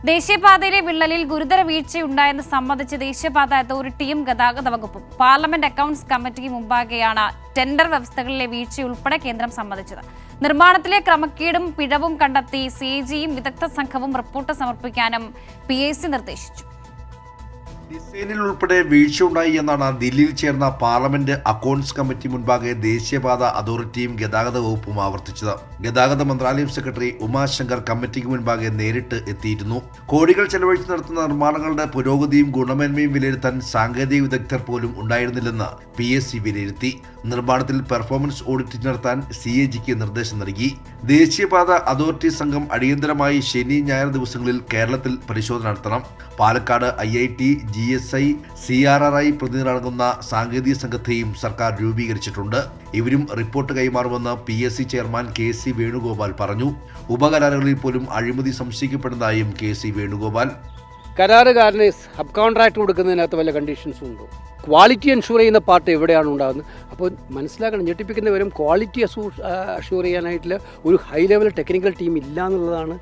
ദേശീയപാതയിലെ വിള്ളലിൽ ഗുരുതര വീഴ്ചയുണ്ടായെന്ന് സമ്മതിച്ച് ദേശീയപാത അതോറിറ്റിയും ഗതാഗത വകുപ്പും പാർലമെന്റ് അക്കൌണ്ട്സ് കമ്മിറ്റിക്ക് മുമ്പാകെയാണ് ടെൻഡർ വ്യവസ്ഥകളിലെ വീഴ്ചയുൾപ്പെടെ കേന്ദ്രം സമ്മതിച്ചത്. നിർമ്മാണത്തിലെ ക്രമക്കേടും പിഴവും കണ്ടെത്തി സിഎജിയും വിദഗ്ധ സംഘവും റിപ്പോർട്ട് സമർപ്പിക്കാനും PAC നിർദ്ദേശിച്ചു. ഡിസൈനിൽ ഉൾപ്പെടെ വീഴ്ചയുണ്ടായി എന്നാണ് ദില്ലിയിൽ ചേർന്ന പാർലമെന്റ് അക്കൌണ്ട്സ് കമ്മിറ്റി മുൻപാകെ ദേശീയപാത അതോറിറ്റിയും ഗതാഗത വകുപ്പും ആവർത്തിച്ചത്. ഗതാഗത മന്ത്രാലയം സെക്രട്ടറി ഉമാശങ്കർ കമ്മിറ്റിക്ക് മുൻപാകെ നേരിട്ട് എത്തിയിരുന്നു. കോടികൾ ചെലവഴിച്ച് നടത്തുന്ന നിർമ്മാണങ്ങളുടെ പുരോഗതിയും ഗുണമേന്മയും വിലയിരുത്താൻ സാങ്കേതിക വിദഗ്ധർ പോലും ഉണ്ടായിരുന്നില്ലെന്ന് PAC വിലയിരുത്തി. നിർമ്മാണത്തിൽ പെർഫോമൻസ് ഓഡിറ്റ് നടത്താൻ CAGക്ക് നിർദ്ദേശം നൽകി. ദേശീയപാത അതോറിറ്റി സംഘം അടിയന്തരമായി ശനി ഞായർ ദിവസങ്ങളിൽ കേരളത്തിൽ പരിശോധന നടത്തണം. പാലക്കാട് IIT, GSI, CRRI പ്രതിനിധികളടങ്ങുന്ന സാങ്കേതിക സംഘത്തെയും സർക്കാർ രൂപീകരിച്ചിട്ടുണ്ട്. ഇവരും റിപ്പോർട്ട് കൈമാറുമെന്ന് PAC ചെയർമാൻ KC വേണുഗോപാൽ പറഞ്ഞു. ഉപകരാറുകളിൽ പോലും അഴിമതി സംശയിക്കപ്പെടുന്നതായും KC വേണുഗോപാൽ. കരാറുകാരന് സബ് കോൺട്രാക്ട് കൊടുക്കുന്നതിനകത്ത് വല്ല കണ്ടീഷൻസും ഉണ്ടോ? ക്വാളിറ്റി എൻഷുർ ചെയ്യുന്ന പാർട്ട് എവിടെയാണ് ഉണ്ടാകുന്നത്? അപ്പോൾ മനസ്സിലാക്കണം, ഞെട്ടിപ്പിക്കുന്നവരും ക്വാളിറ്റി അഷ്യൂർ ചെയ്യാനായിട്ടുള്ള ഒരു ഹൈ ലെവൽ ടെക്നിക്കൽ ടീം ഇല്ല എന്നുള്ളതാണ്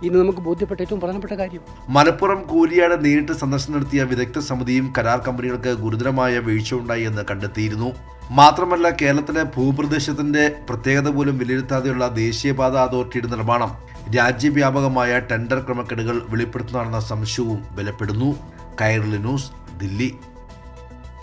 ഇന്ന് നമുക്ക് ബോധ്യപ്പെട്ട ഏറ്റവും പ്രധാനപ്പെട്ട കാര്യം. മലപ്പുറം കൂലിയാട് നേരിട്ട് സന്ദർശനം നടത്തിയ വിദഗ്ധ സമിതിയും കരാർ കമ്പനികൾക്ക് ഗുരുതരമായ വീഴ്ചയുണ്ടായി എന്ന് കണ്ടെത്തിയിരുന്നു. മാത്രമല്ല, കേരളത്തിലെ ഭൂപ്രദേശത്തിന്റെ പ്രത്യേകത പോലും വിലയിരുത്താതെയുള്ള ദേശീയപാത അതോറിറ്റിയുടെ നിർമ്മാണം രാജ്യവ്യാപകമായ ടെൻഡർ ക്രമക്കേടുകൾ വെളിപ്പെടുത്തുന്നതാണെന്ന സംശയവും ബലപ്പെടുന്നു. കൈരളി ന്യൂസ്, ദില്ലി.